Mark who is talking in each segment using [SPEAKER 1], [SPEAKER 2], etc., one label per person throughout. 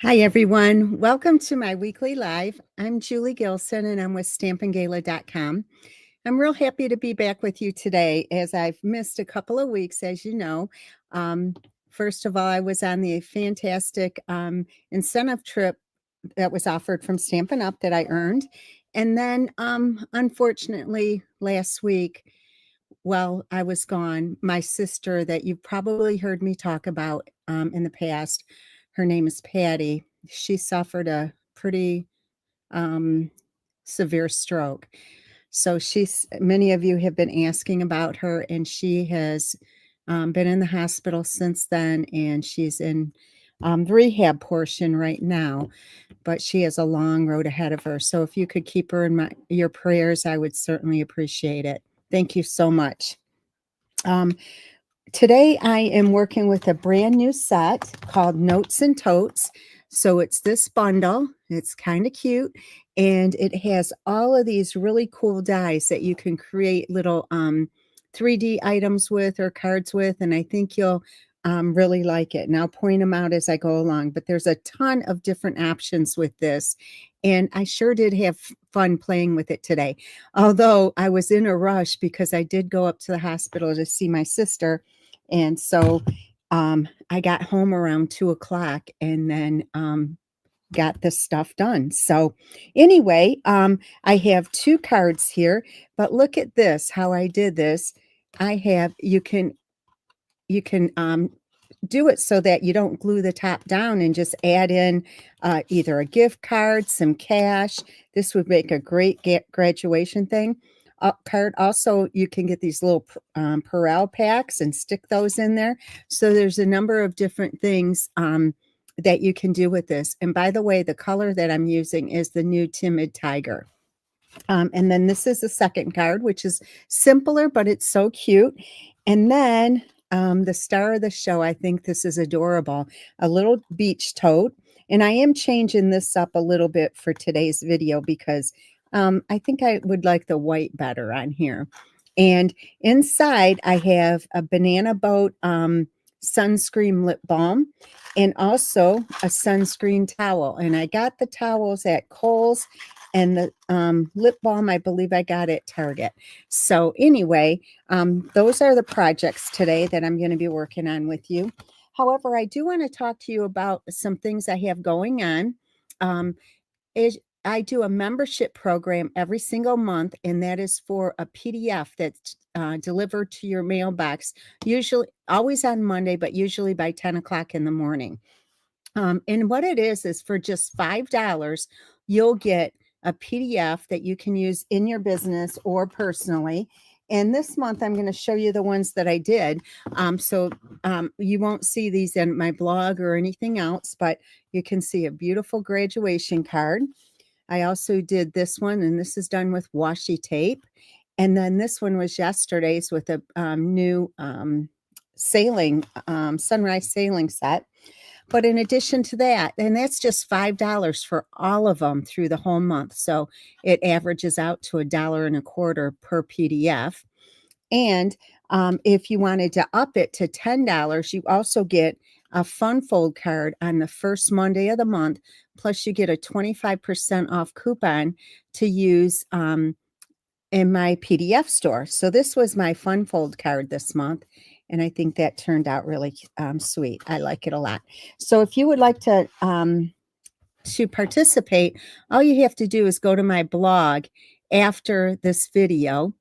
[SPEAKER 1] Hi, everyone. Welcome to my weekly live. I'm Julie Gilson, and I'm with stampingala.com. I'm real happy to be back with you today, as I've missed a couple of weeks, as you know. Um, First of all, I was on the fantastic incentive trip that was offered from Stampin' Up that I earned. And then, unfortunately, last week, while I was gone, my sister, that you've probably heard me talk about in the past, her name is Patty. She suffered a pretty um, severe stroke. So many of you have been asking about her, and she has been in the hospital since then, and she's in the rehab portion right now, but she has a long road ahead of her. So if you could keep her in your prayers, I would certainly appreciate it. Thank you so much. Um, Today I am working with a brand new set called Notes and Totes. So it's this bundle. It's kind of cute, and it has all of these really cool dies that you can create little 3D items with or cards with, and I think you'll really like it. And I'll point them out as I go along, but there's a ton of different options with this, and I sure did have fun playing with it today. Although I was in a rush because I did go up to the hospital to see my sister, and so I got home around 2 o'clock, and then got this stuff done. So anyway, I have two cards here, but look at this, how I did this. You can do it so that you don't glue the top down, and just add in either a gift card, some cash. This would make a great graduation thing. Card. Also, you can get these little Perel packs and stick those in there. So there's a number of different things that you can do with this. And by the way, the color that I'm using is the new Timid Tiger. And then this is the second card, which is simpler, but it's so cute. And then the star of the show, I think this is adorable, a little beach tote. And I am changing this up a little bit for today's video because I think I would like the white better on here. And inside, I have a banana boat sunscreen lip balm, and also a sunscreen towel. And I got the towels at Kohl's, and the lip balm, I believe I got at Target. So anyway, those are the projects today that I'm going to be working on with you. However, I do want to talk to you about some things I have going on. Um, I do a membership program every single month, and that is for a PDF that's delivered to your mailbox, usually always on Monday, but usually by 10 o'clock in the morning. And what it is for just $5, you'll get a PDF that you can use in your business or personally. And this month, I'm going to show you the ones that I did. So you won't see these in my blog or anything else, but you can see a beautiful graduation card. I also did this one, and this is done with washi tape. And then this one was yesterday's with a new sailing, sunrise sailing set. But in addition to that, and that's just $5 for all of them through the whole month. So it averages out to $1.25 per PDF. And if you wanted to up it to $10, you also get a fun fold card on the first Monday of the month. Plus, you get a 25% off coupon to use in my PDF store. So this was my fun fold card this month, and I think that turned out really sweet. I like it a lot. So if you would like to participate, all you have to do is go to my blog after this video,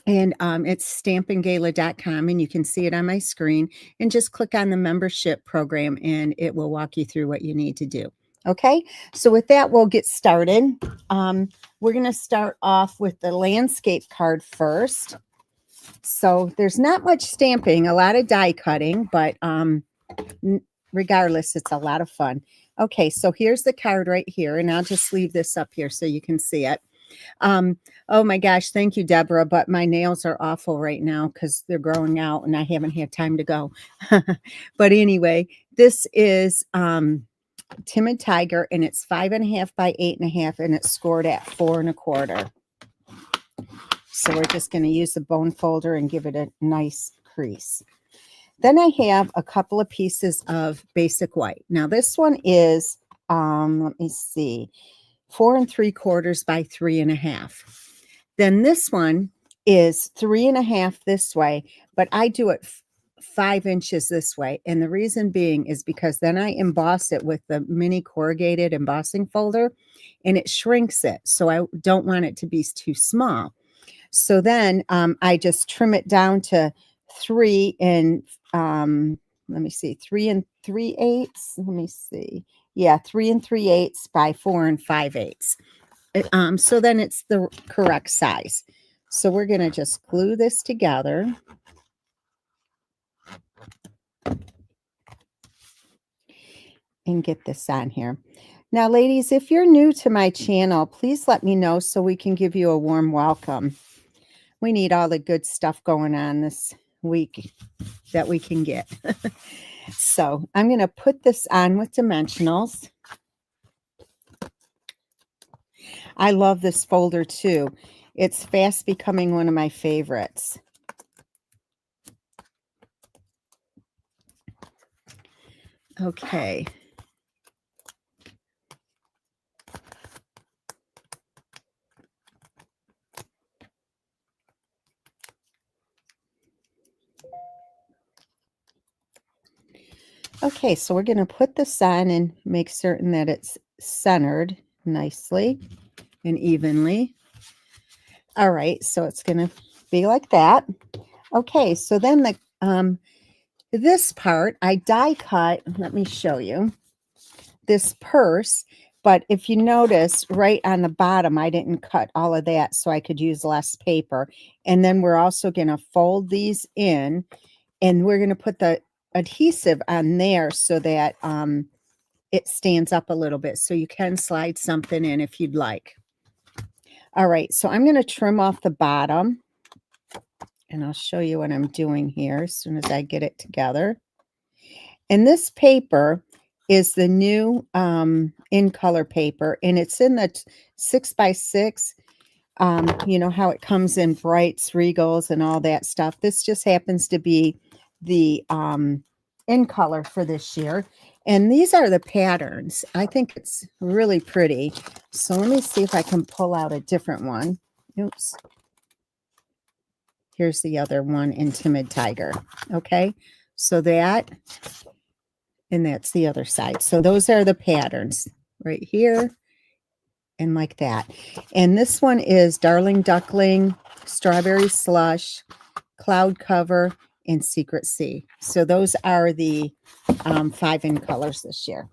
[SPEAKER 1] and it's stampingala.com, and you can see it on my screen, and just click on the membership program, and it will walk you through what you need to do. Okay, so with that, we'll get started. We're going to start off with the landscape card first. So there's not much stamping, a lot of die cutting, but regardless, it's a lot of fun. Okay, so here's the card right here, and I'll just leave this up here so you can see it. Oh my gosh, thank you, Deborah, but my nails are awful right now because they're growing out and I haven't had time to go. But anyway, this is Timid Tiger, and it's 5.5 by 8.5, and it's scored at 4.25. So we're just going to use the bone folder and give it a nice crease. Then I have a couple of pieces of basic white. Now this one is let me see, 4 3/4 by 3.5. Then this one is 3.5 this way, but I do it 5 inches this way. And the reason being is because then I emboss it with the mini corrugated embossing folder and it shrinks it. So I don't want it to be too small. So then I just trim it down to 3 and let me see, 3 3/8. Let me see. Yeah, 3 3/8 by 4 5/8. So then it's the correct size. So we're going to just glue this together. And get this on here. Now, ladies, if you're new to my channel, please let me know so we can give you a warm welcome. We need all the good stuff going on this week that we can get. So I'm going to put this on with dimensionals. I love this folder too. It's fast becoming one of my favorites. Okay. Okay, so we're going to put this on and make certain that it's centered nicely and evenly. All right, so it's going to be like that. Okay, so then the this part I die cut. Let me show you this purse. But if you notice right on the bottom, I didn't cut all of that so I could use less paper. And then we're also going to fold these in, and we're going to put the adhesive on there so that it stands up a little bit, so you can slide something in if you'd like. All right, so I'm going to trim off the bottom, and I'll show you what I'm doing here as soon as I get it together. And this paper is the new in color paper, and it's in the 6x6. You know how it comes in brights, regals, and all that stuff. This just happens to be the in color for this year. And these are the patterns. I think it's really pretty. So let me see if I can pull out a different one. Oops. Here's the other one in Timid Tiger. Okay. So that, and that's the other side. So those are the patterns right here and like that. And this one is Darling Duckling, Strawberry Slush, Cloud Cover, and Secret Sea. So those are the 5 in colors this year.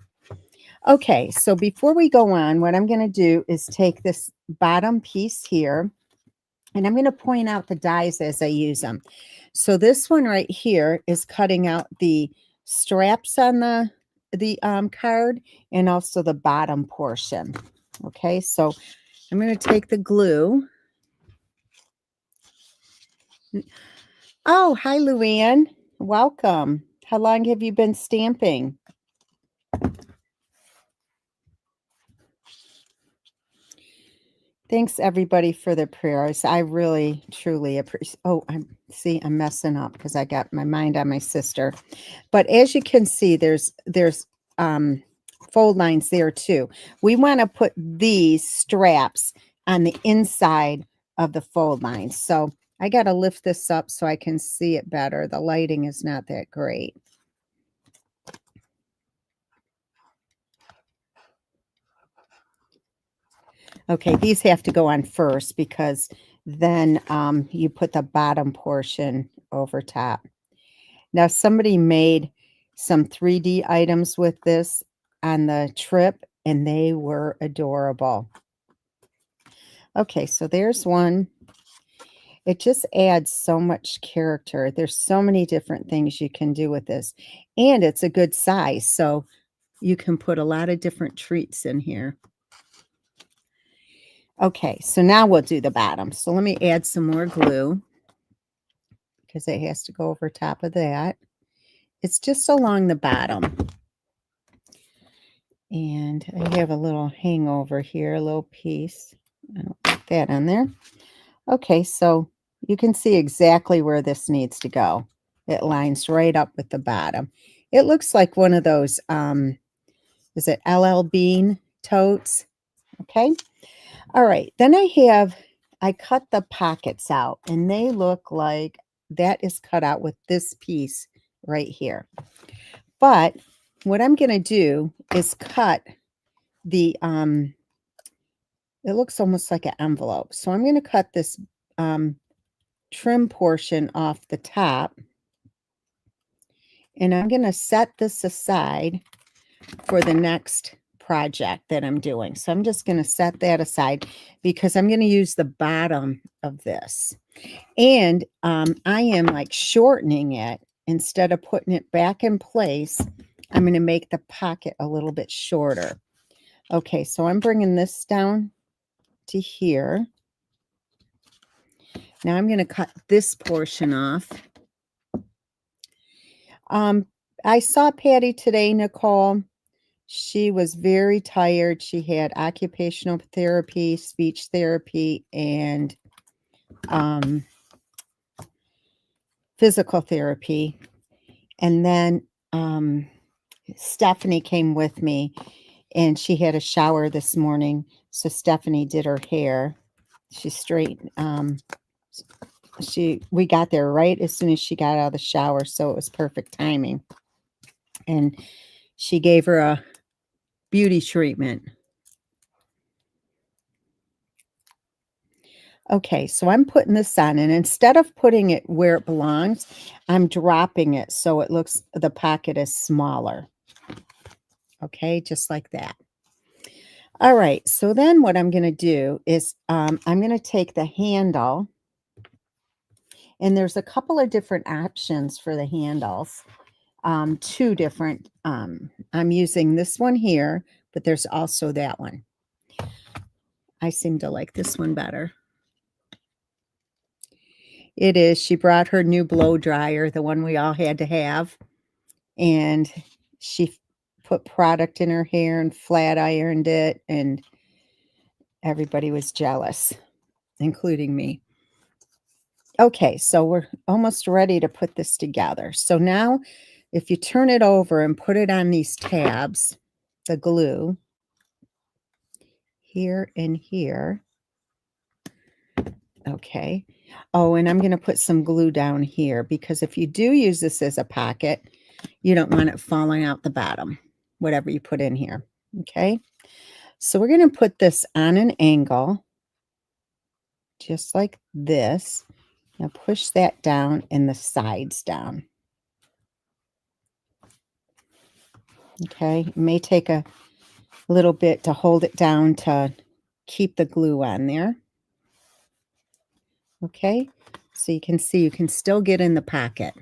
[SPEAKER 1] Okay, so before we go on, what I'm going to do is take this bottom piece here, and I'm going to point out the dies as I use them. So this one right here is cutting out the straps on the card and also the bottom portion. Okay, so I'm going to take the glue. Oh, hi, Luann. Welcome. How long have you been stamping? Thanks, everybody, for the prayers. I really, truly appreciate. Oh, I'm messing up because I got my mind on my sister. But as you can see, there's fold lines there too. We want to put these straps on the inside of the fold lines. So I got to lift this up so I can see it better. The lighting is not that great. Okay, these have to go on first because then you put the bottom portion over top. Now, somebody made some 3D items with this on the trip, and they were adorable. Okay, so there's one. It just adds so much character. There's so many different things you can do with this, and it's a good size, so you can put a lot of different treats in here. Okay, so now we'll do the bottom. So let me add some more glue because it has to go over top of that. It's just along the bottom. And I have a little hangover here, a little piece. I don't put that on there. Okay, so you can see exactly where this needs to go. It lines right up with the bottom. It looks like one of those is it LL Bean totes? Okay. All right. Then I cut the pockets out, and they look like that is cut out with this piece right here. But what I'm going to do is cut the, it looks almost like an envelope. So I'm going to cut this trim portion off the top, and I'm going to set this aside for the next project that I'm doing. So I'm just going to set that aside because I'm going to use the bottom of this. And I am like shortening it instead of putting it back in place. I'm going to make the pocket a little bit shorter. Okay, so I'm bringing this down to here. Now I'm going to cut this portion off. I saw Patty today, Nicole. She was very tired. She had occupational therapy, speech therapy, and physical therapy. And then Stephanie came with me, and she had a shower this morning. So Stephanie did her hair. She straightened. We got there right as soon as she got out of the shower, so it was perfect timing. And she gave her a beauty treatment. Okay, so I'm putting this on, and instead of putting it where it belongs, I'm dropping it so it looks, the pocket is smaller. Okay, just like that. All right, so then what I'm going to do is I'm going to take the handle, and there's a couple of different options for the handles. Two different, I'm using this one here, but there's also that one. I seem to like this one better. It is. She brought her new blow dryer, the one we all had to have, and she put product in her hair and flat ironed it, and everybody was jealous, including me. Okay, so we're almost ready to put this together. So now if you turn it over and put it on these tabs, the glue here and here. Okay. Oh, and I'm going to put some glue down here because if you do use this as a pocket, you don't want it falling out the bottom, whatever you put in here. Okay. So we're going to put this on an angle, just like this. Now push that down and the sides down. Okay. It may take a little bit to hold it down to keep the glue on there. Okay. So you can see you can still get in the pocket.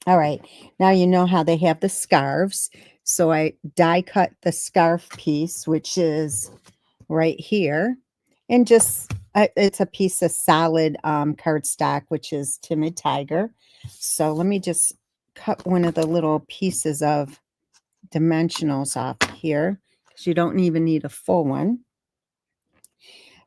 [SPEAKER 1] All right, now you know how they have the scarves. So I die cut the scarf piece, which is right here. And just, it's a piece of solid cardstock, which is Timid Tiger. So let me just cut one of the little pieces of dimensionals off here, because you don't even need a full one.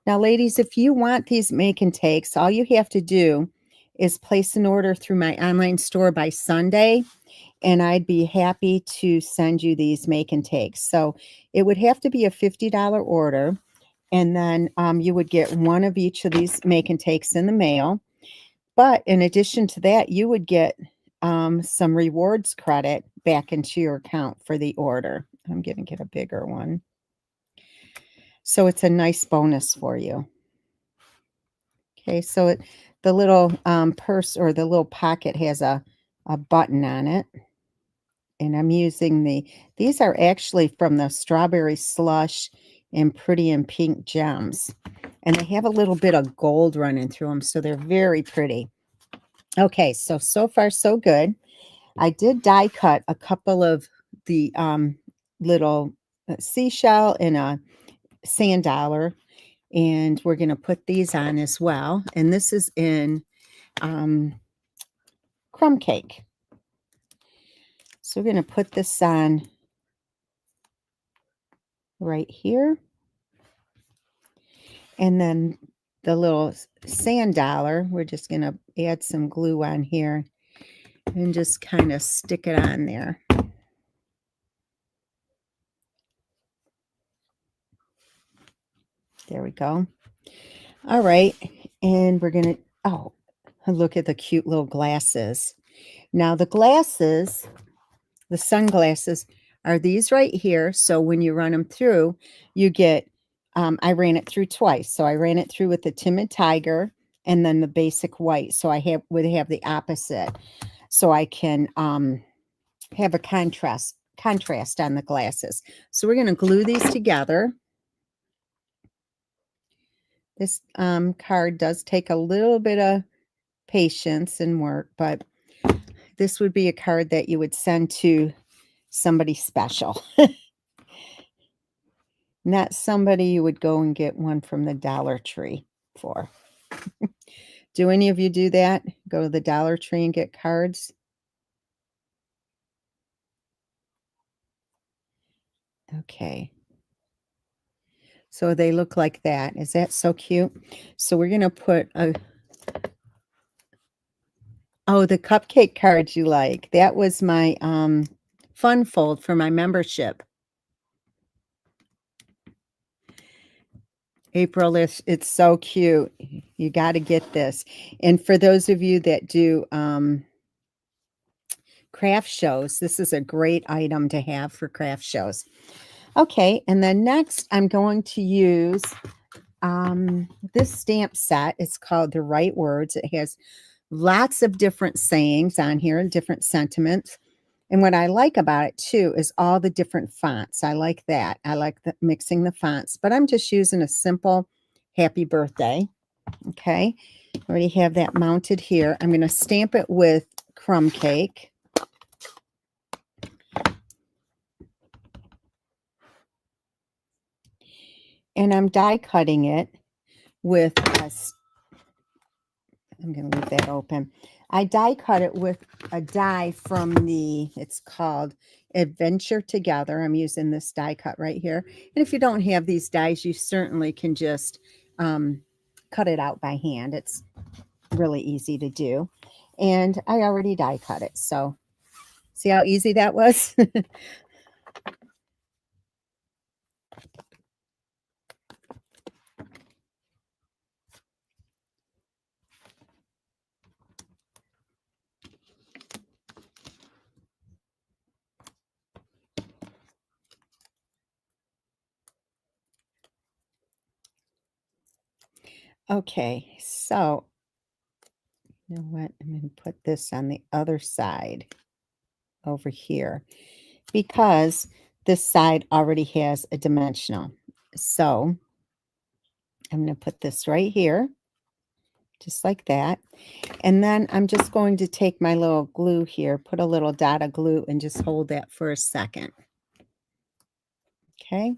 [SPEAKER 1] Now, ladies, if you want these make and takes, all you have to do is place an order through my online store by Sunday, and I'd be happy to send you these make and takes. So it would have to be a $50 order, and then you would get one of each of these make and takes in the mail. But in addition to that, you would get some rewards credit back into your account for the order. I'm going to get a bigger one. So it's a nice bonus for you. Okay, so the little purse or the little pocket has a button on it. And I'm using these are actually from the Strawberry Slush and Pretty and Pink Gems. And they have a little bit of gold running through them, so they're very pretty. Okay, so far so good. I did die cut a couple of the little seashell and a sand dollar. And we're going to put these on as well. And this is in crumb cake. So we're going to put this on right here. And then the little sand dollar, we're just going to add some glue on here and just kind of stick it on there. There we go. All right. And we're going to, oh, look at the cute little glasses. Now the glasses, the sunglasses, are these right here. So when you run them through, you get, I ran it through twice. So I ran it through with the Timid Tiger and then the basic white. So I would have the opposite. So I can have a contrast on the glasses. So we're going to glue these together. This card does take a little bit of patience and work, but this would be a card that you would send to somebody special. Not somebody you would go and get one from the Dollar Tree for. Do any of you do that? Go to the Dollar Tree and get cards? Okay. So they look like that. Is that so cute? So we're going to put a... Oh, the cupcake cards you like. That was my fun fold for my membership. April, it's so cute. You got to get this. And for those of you that do craft shows, this is a great item to have for craft shows. Okay, and then next I'm going to use this stamp set. It's called The Right Words. It has lots of different sayings on here, different sentiments. And what I like about it too is all the different fonts. I like that. I like mixing the fonts, but I'm just using a simple happy birthday. Okay, I already have that mounted here. I'm going to stamp it with crumb cake. And I'm die cutting it with I'm going to leave that open. I die cut it with a die from it's called Adventure Together. I'm using this die cut right here. And if you don't have these dies, you certainly can just cut it out by hand. It's really easy to do. And I already die cut it. So see how easy that was? Okay, so you know what? I'm going to put this on the other side over here because this side already has a dimensional. So I'm going to put this right here, just like that. And then I'm just going to take my little glue here, put a little dot of glue, and just hold that for a second. Okay.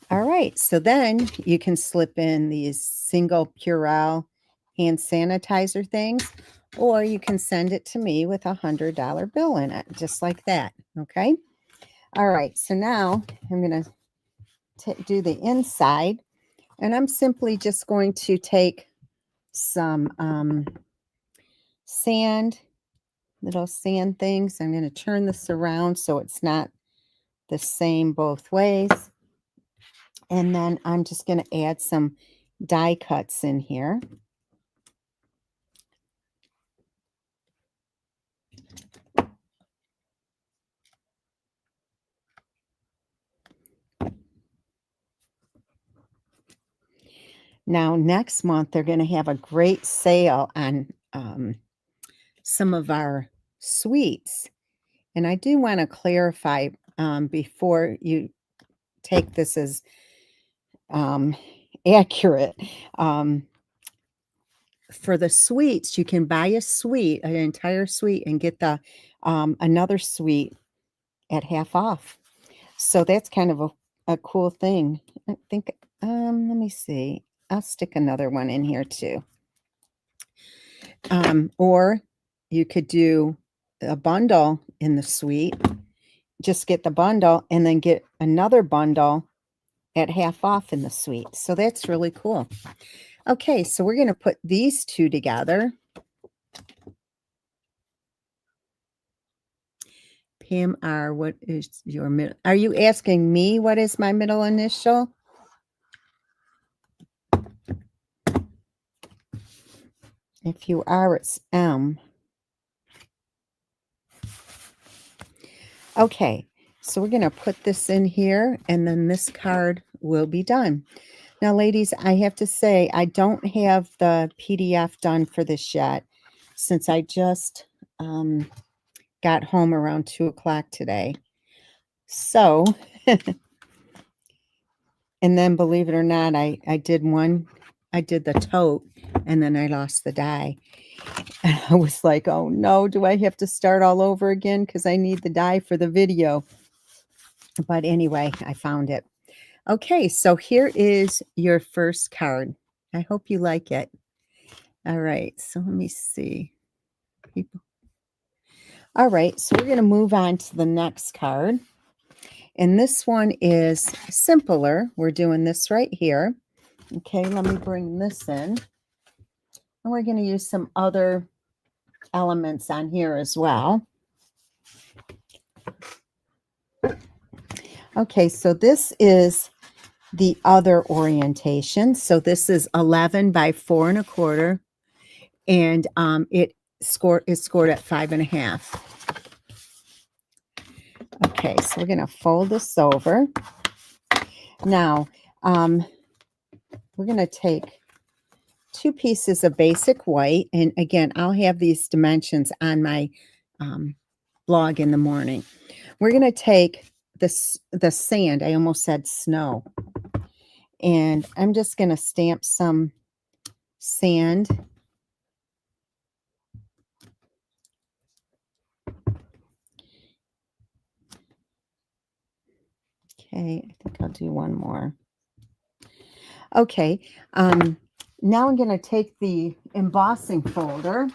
[SPEAKER 1] All right. So then you can slip in these single Purell hand sanitizer things, or you can send it to me with $100 bill in it, just like that. Okay. All right. So now I'm going to do the inside, and I'm simply just going to take some sand, little sand things. I'm going to turn this around so it's not the same both ways. And then I'm just going to add some die cuts in here. Now, next month, they're going to have a great sale on some of our sweets. And I do want to clarify before you take this as accurate. For the sweets, you can buy a sweet, an entire sweet, and get the another sweet at half off. So that's kind of a cool thing. I think, let me see. I'll stick another one in here too. Or you could do a bundle in the suite. Just get the bundle and then get another bundle at half off in the suite. So that's really cool. Okay, so we're going to put these two together. Pam R., what is your middle? Are you asking me what is my middle initial? If you are, it's M. Okay, so we're going to put this in here, and then this card will be done. Now, ladies, I have to say, I don't have the PDF done for this yet, since I just got home around 2 o'clock today. So, and then believe it or not, I did the tote, and then I lost the die. And I was like, oh no, do I have to start all over again? Because I need the die for the video. But anyway, I found it. Okay, so here is your first card. I hope you like it. All right, so let me see. All right, so we're going to move on to the next card. And this one is simpler. We're doing this right here. Okay, let me bring this in. And we're going to use some other elements on here as well. Okay, so this is the other orientation. So this is 11 by 4 1/4, and it is scored at 5.5. Okay, so we're going to fold this over. Now, we're going to take 2 pieces of basic white, and again, I'll have these dimensions on my blog in the morning. We're going to take the sand. I almost said snow. And I'm just going to stamp some sand. Okay, I think I'll do one more. Okay, now I'm going to take the embossing folder.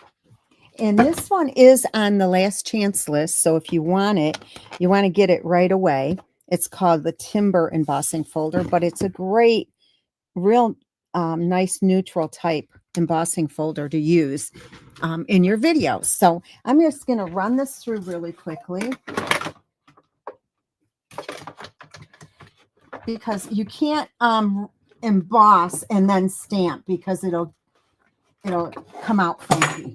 [SPEAKER 1] And this one is on the last chance list, so if you want it, you want to get it right away. It's called the Timber Embossing Folder, but it's a great, real nice neutral type embossing folder to use in your videos. So I'm just going to run this through really quickly, because you can't emboss and then stamp, because it'll come out funky.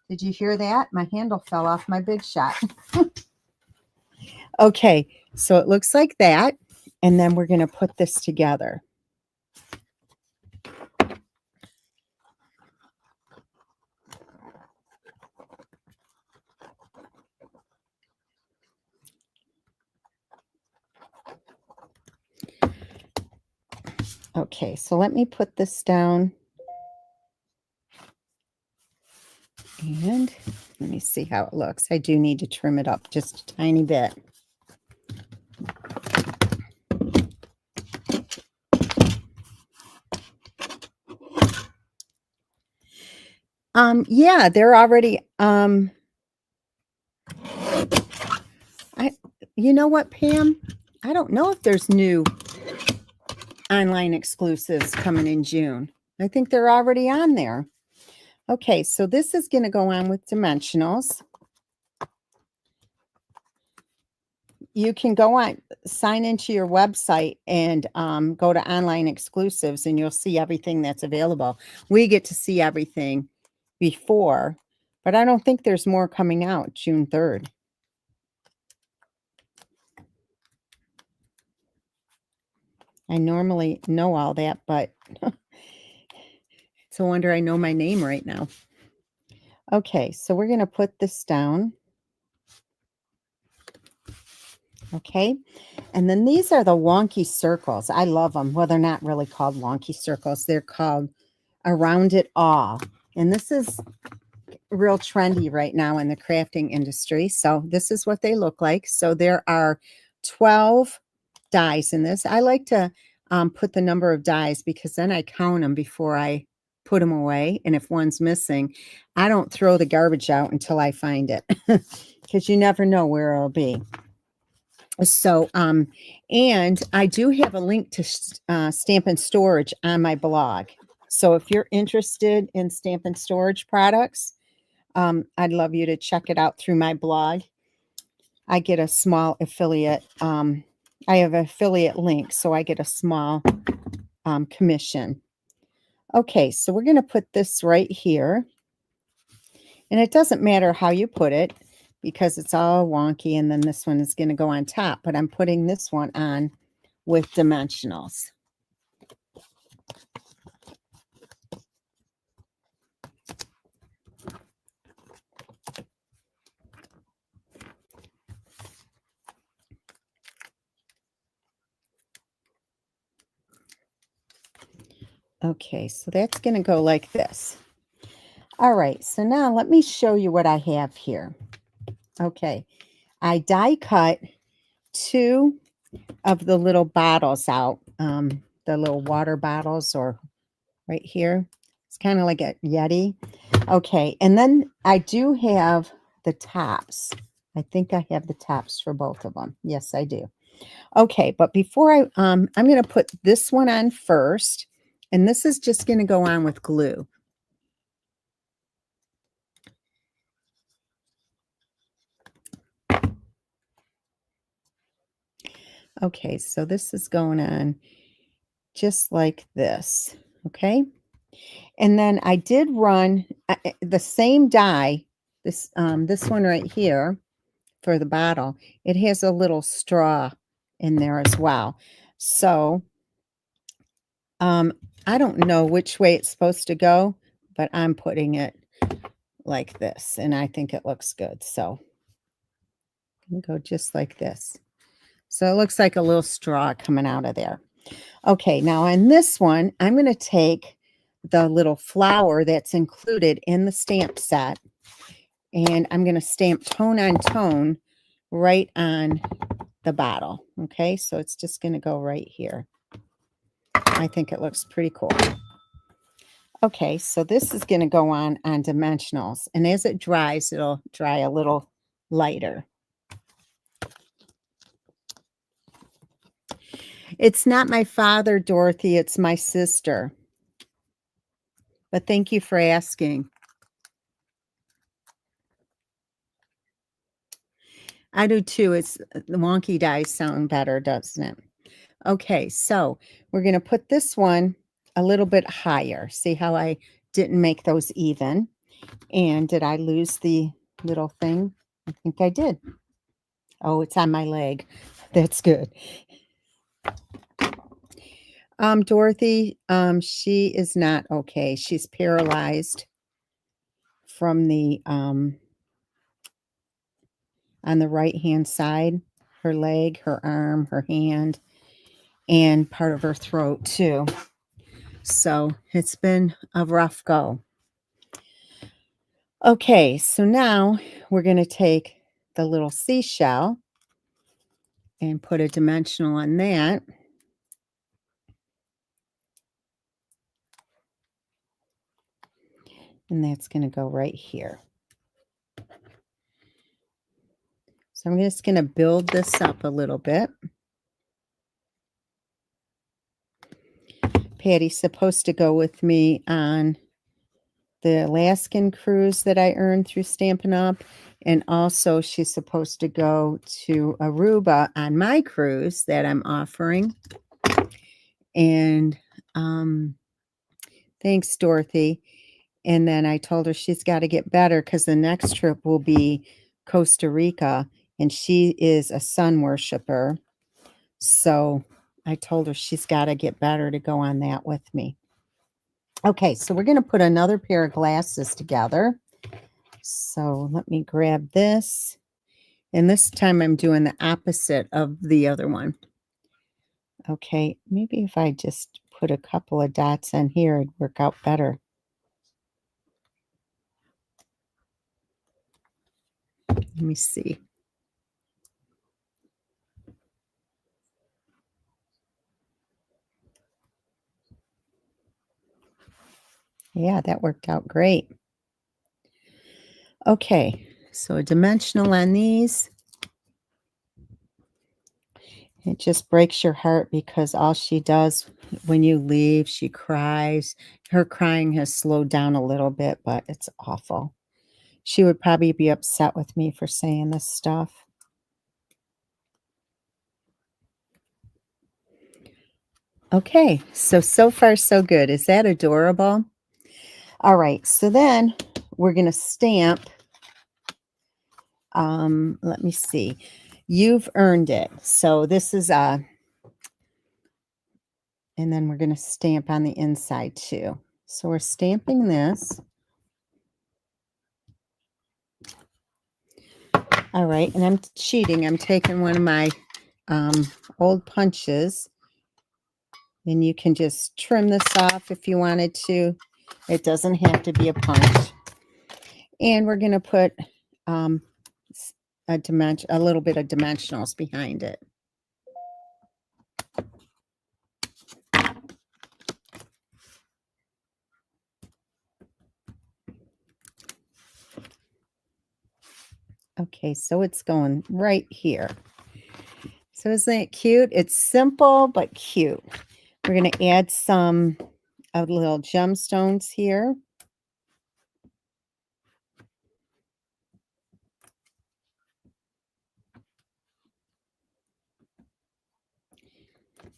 [SPEAKER 1] Did you hear that? My handle fell off my Big Shot. Okay, so it looks like that. And then we're going to put this together. Okay, so let me put this down. And let me see how it looks. I do need to trim it up just a tiny bit. Yeah, they're already you know what, Pam? I don't know if there's new online exclusives coming in June. I think they're already on there. Okay, so this is going to go on with dimensionals. You can go on, sign into your website, and go to online exclusives, and you'll see everything that's available. We get to see everything before, but I don't think there's more coming out June 3rd. I normally know all that, but it's a wonder I know my name right now. Okay, so we're going to put this down. Okay, and then these are the wonky circles. I love them. Well, they're not really called wonky circles. They're called Around It All. And this is real trendy right now in the crafting industry. So this is what they look like. So there are 12 dies in this. I like to put the number of dies, because then I count them before I put them away. And if one's missing, I don't throw the garbage out until I find it, because you never know where it'll be. So, and I do have a link to Stampin' Storage on my blog. So if you're interested in Stampin' Storage products, I'd love you to check it out through my blog. I get a small affiliate. I have an affiliate link, so I get a small commission. Okay, so we're going to put this right here. And it doesn't matter how you put it because it's all wonky, and then this one is going to go on top, but I'm putting this one on with dimensionals. Okay, so that's going to go like this. All right, so now let me show you what I have here. Okay, I die cut 2 of the little bottles out, the little water bottles, or right here. It's kind of like a Yeti. Okay, and then I do have the tops. I think I have the tops for both of them. Yes, I do. Okay, but before I'm going to put this one on first, and this is just going to go on with glue. Okay, so this is going on just like this. Okay, and then I did run the same die. This one right here for the bottle. It has a little straw in there as well. So I don't know which way it's supposed to go, but I'm putting it like this, and I think it looks good. So I'm gonna go just like this. So it looks like a little straw coming out of there. Okay, now on this one, I'm going to take the little flower that's included in the stamp set, and I'm going to stamp tone on tone right on the bottle. Okay, so it's just going to go right here. I think it looks pretty cool. Okay, so this is going to go on dimensionals, and as it dries, it'll dry a little lighter. It's not my father, Dorothy, it's my sister. But thank you for asking. I do too. It's the wonky dies sound better, doesn't it? Okay, so we're going to put this one a little bit higher. See how I didn't make those even? And did I lose the little thing? I think I did. Oh, it's on my leg. That's good. Dorothy, she is not okay. She's paralyzed from the on the right-hand side, her leg, her arm, her hand, and part of her throat too. So it's been a rough go. Okay, so now we're going to take the little seashell and put a dimensional on that. And that's going to go right here. So I'm just going to build this up a little bit. Patty's supposed to go with me on the Alaskan cruise that I earned through Stampin' Up. And also she's supposed to go to Aruba on my cruise that I'm offering. And thanks, Dorothy. And then I told her she's got to get better because the next trip will be Costa Rica, and she is a sun worshiper. So I told her she's got to get better to go on that with me. Okay, so we're going to put another pair of glasses together. So let me grab this. And this time I'm doing the opposite of the other one. Okay, maybe if I just put a couple of dots on here, it'd work out better. Let me see. Yeah, that worked out great. Okay, so a dimensional on these. It just breaks your heart because all she does when you leave, she cries. Her crying has slowed down a little bit, but it's awful. She would probably be upset with me for saying this stuff. Okay, so far so good. Is that adorable? All right, so then we're going to stamp. Let me see. You've earned it. So this is and then we're going to stamp on the inside too. So we're stamping this. All right, and I'm cheating. I'm taking one of my old punches, and you can just trim this off if you wanted to. It doesn't have to be a punch. And we're going to put a little bit of dimensionals behind it. Okay, so it's going right here. So isn't it cute? It's simple but cute. We're going to add some little gemstones here.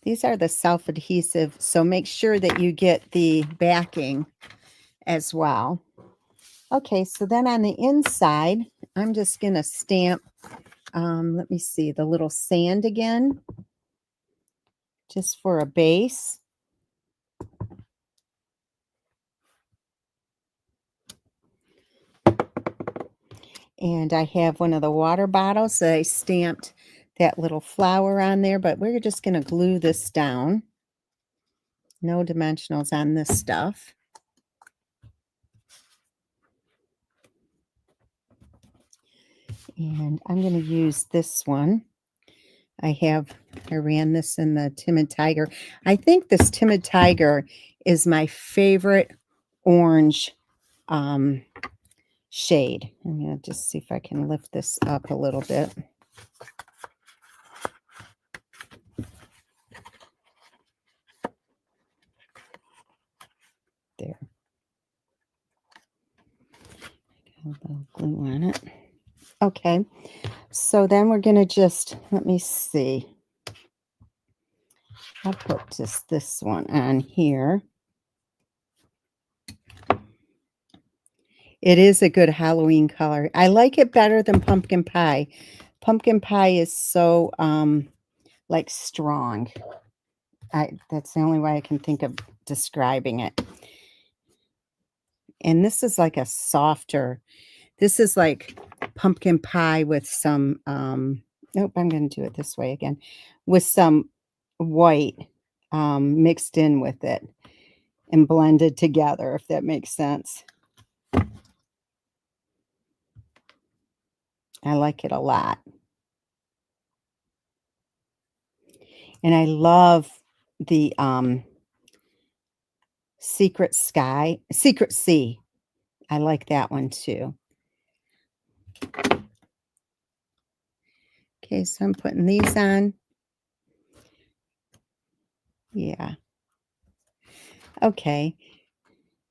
[SPEAKER 1] These are the self-adhesive, so make sure that you get the backing as well. Okay, so then on the inside, I'm just going to stamp, let me see, the little sand again, just for a base. And I have one of the water bottles that I stamped that little flower on there, but we're just going to glue this down. No dimensionals on this stuff. And I'm going to use this one. I ran this in the Timid Tiger. I think this Timid Tiger is my favorite orange shade. I'm going to just see if I can lift this up a little bit. There. Got a little glue on it. Okay. So then we're going to just, let me see. I'll put just this one on here. It is a good Halloween color. I like it better than pumpkin pie. Pumpkin pie is so like strong. That's the only way I can think of describing it. And this is like a softer. This is like pumpkin pie with some nope, I'm going to do it this way again. With some white mixed in with it and blended together, if that makes sense. I like it a lot. And I love the Secret Sea. I like that one too. Okay, so I'm putting these on. Yeah. Okay.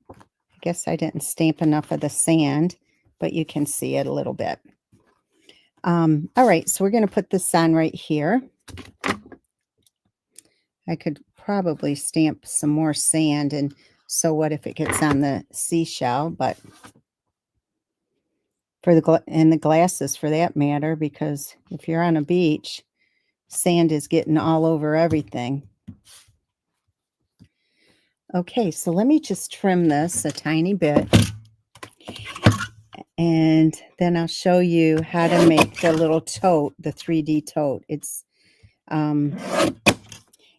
[SPEAKER 1] I guess I didn't stamp enough of the sand, but you can see it a little bit. All right, so we're going to put this on right here. I could probably stamp some more sand, and so what if it gets on the seashell, but for the glasses for that matter, because if you're on a beach, sand is getting all over everything. Okay, so let me just trim this a tiny bit, and then I'll show you how to make the little tote, the 3D tote. It's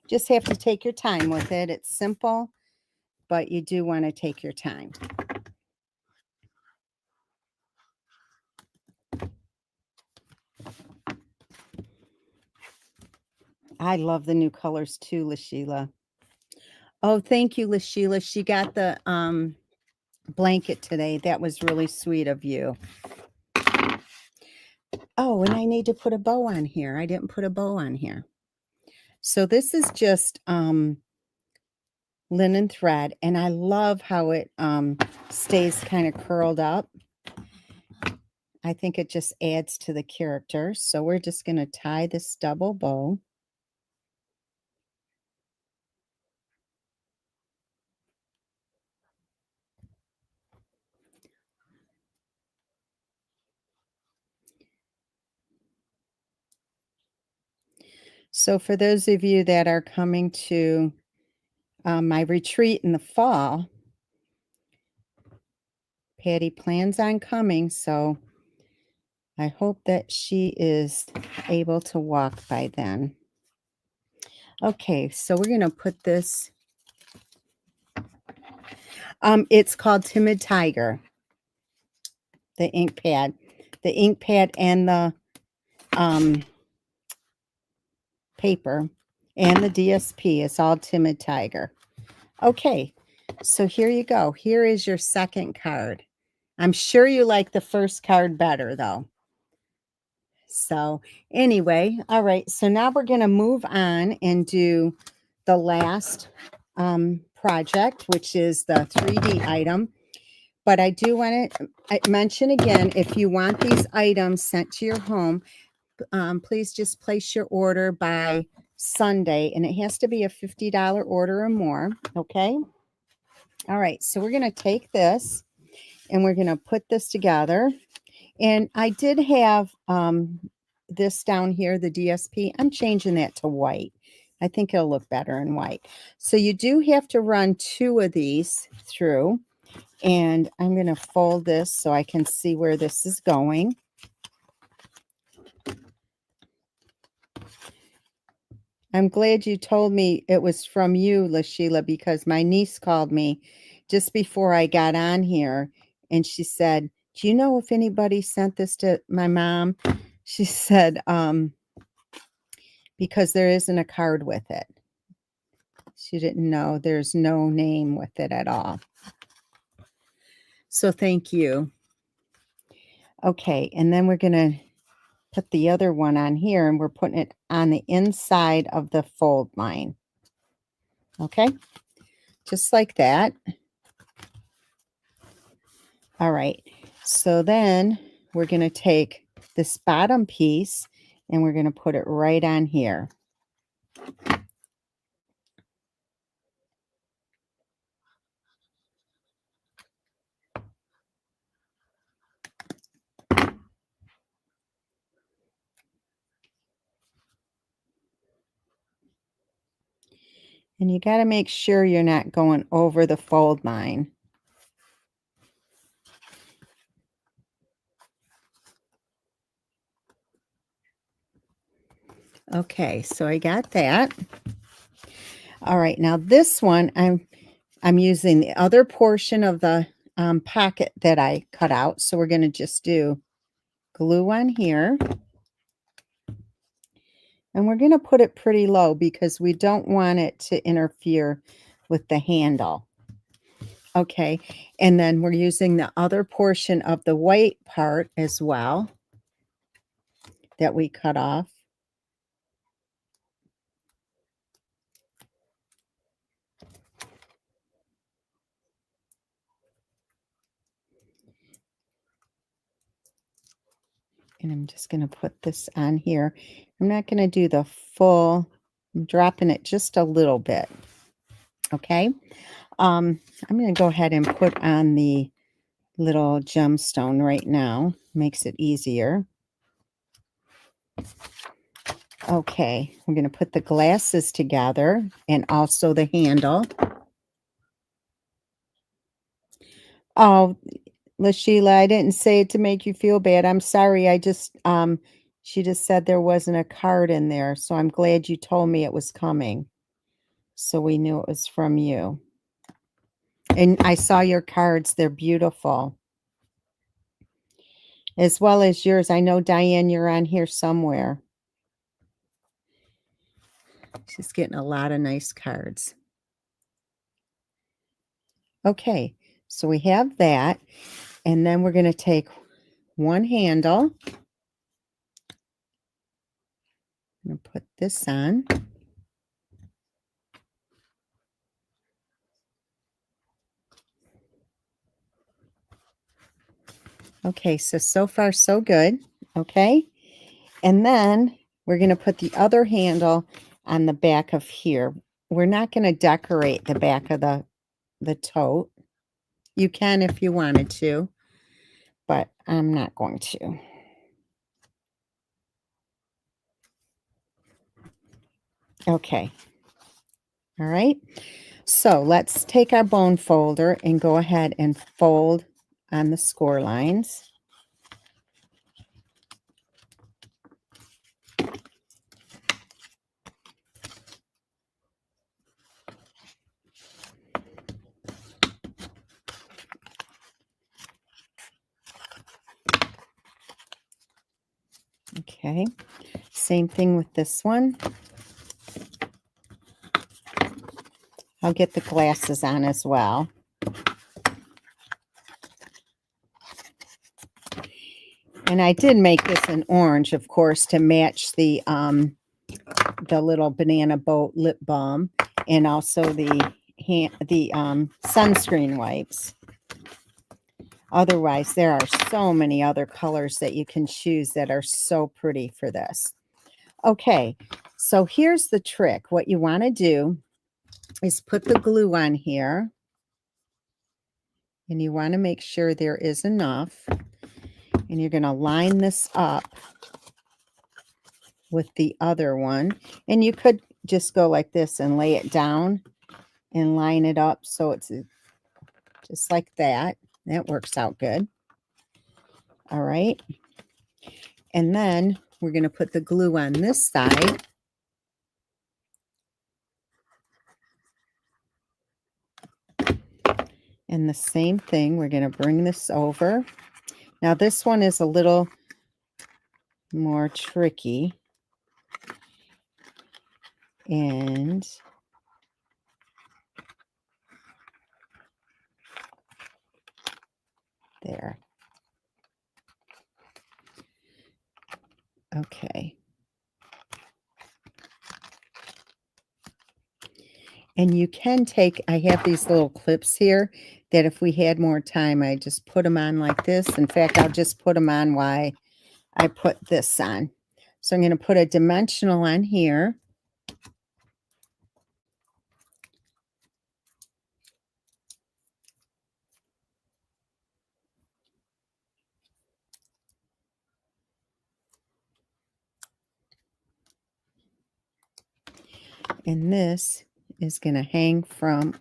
[SPEAKER 1] just have to take your time with it. It's simple, but you do want to take your time. I love the new colors too, LaSheila. Oh, thank you, LaSheila. She got the blanket today. That was really sweet of you. Oh, and I need to put a bow on here. I didn't put a bow on here. So this is just linen thread, and I love how it stays kind of curled up. I think it just adds to the character. So we're just going to tie this double bow. So for those of you that are coming to my retreat in the fall, Patty plans on coming, so I hope that she is able to walk by then. Okay, so we're going to put this, it's called Timid Tiger, the ink pad. The ink pad and the paper and the DSP is all Timid Tiger. Okay, so here you go. Here is your second card. I'm sure you like the first card better, though. So anyway, all right, so now we're going to move on and do the last project, which is the 3D item. But I do want to mention again, if you want these items sent to your home, please just place your order by Sunday, and it has to be a $50 order or more, okay? All right, so we're going to take this, and we're going to put this together. And I did have this down here, the DSP. I'm changing that to white. I think it'll look better in white. So you do have to run 2 of these through. And I'm going to fold this so I can see where this is going. I'm glad you told me it was from you, LaSheila, because my niece called me just before I got on here. And she said, do you know if anybody sent this to my mom? She said, because there isn't a card with it. She didn't know. There's no name with it at all. So thank you. Okay, and then we're going to put the other one on here, and we're putting it on the inside of the fold line. Okay, just like that. All right, so then we're going to take this bottom piece and we're going to put it right on here. And you got to make sure you're not going over the fold line. Okay, so I got that. All right, now this one, I'm using the other portion of the pocket that I cut out. So we're going to just do glue on here. And we're going to put it pretty low because we don't want it to interfere with the handle. Okay, and then we're using the other portion of the white part as well that we cut off. And I'm just going to put this on here. I'm not going to do the full, I'm dropping it just a little bit. Okay, I'm going to go ahead and put on the little gemstone right now. Makes it easier. Okay, we're going to put the glasses together and also the handle. Oh, LaSheila, I didn't say it to make you feel bad. I'm sorry. I just, she just said there wasn't a card in there. So I'm glad you told me it was coming. So we knew it was from you. And I saw your cards. They're beautiful. As well as yours. I know, Diane, you're on here somewhere. She's getting a lot of nice cards. Okay, so we have that. And then we're going to take one handle. I'm going to put this on. Okay, so far so good. Okay, and then we're going to put the other handle on the back of here. We're not going to decorate the back of the tote. You can if you wanted to, but I'm not going to. Okay. All right. So let's take our bone folder and go ahead and fold on the score lines. Okay. Same thing with this one. I'll get the glasses on as well. And I did make this in orange, of course, to match the little banana boat lip balm and also the sunscreen wipes. Otherwise, there are so many other colors that you can choose that are so pretty for this. Okay, so here's the trick. What you want to do is put the glue on here. And you want to make sure there is enough. And you're going to line this up with the other one. And you could just go like this and lay it down and line it up so it's just like that. That works out good. All right. And then we're going to put the glue on this side. And the same thing, we're going to bring this over. Now this one is a little more tricky. And there. Okay. And you can take, I have these little clips here that if we had more time, I just put them on like this. In fact, I'll just put them on while I put this on. So I'm going to put a dimensional on here. And this is going to hang from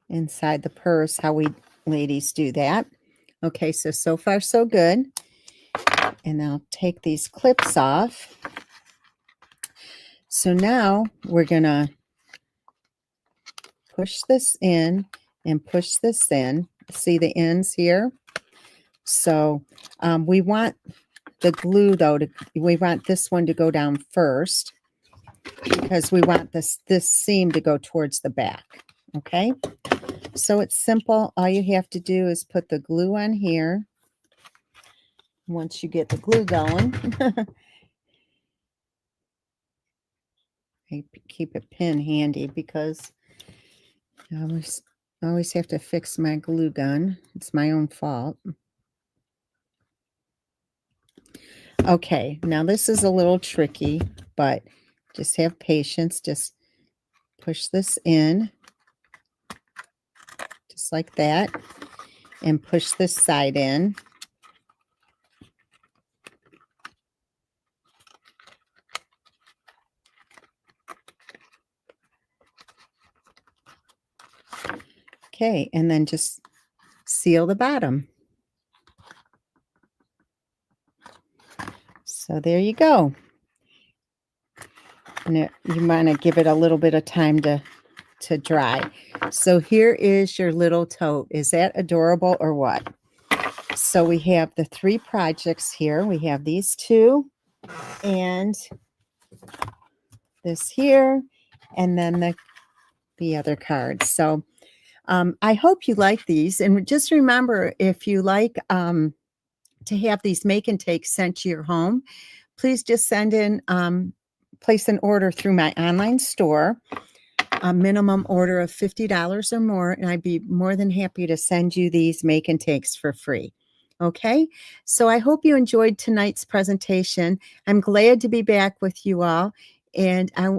[SPEAKER 1] inside the purse, how we ladies do that. Okay, so far so good. And I'll take these clips off. So now we're going to push this in and push this in. See the ends here? So we want the glue though, we want this one to go down first because we want this seam to go towards the back. Okay, so it's simple. All you have to do is put the glue on here. Once you get the glue going, I keep a pin handy because I always have to fix my glue gun. It's my own fault. Okay, now this is a little tricky, but just have patience. Just push this in, just like that, and push this side in. Okay, and then just seal the bottom. So there you go. And you want to give it a little bit of time to dry. So here is your little tote. Is that adorable or what? So we have the 3 projects here. We have these 2 and this here, and then the other cards. So I hope you like these. And just remember, if you like to have these make and take sent to your home, please just send in, place an order through my online store, a minimum order of $50 or more, and I'd be more than happy to send you these make and takes for free. Okay, so I hope you enjoyed tonight's presentation. I'm glad to be back with you all, and I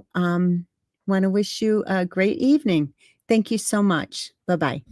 [SPEAKER 1] want to wish you a great evening. Thank you so much. Bye-bye.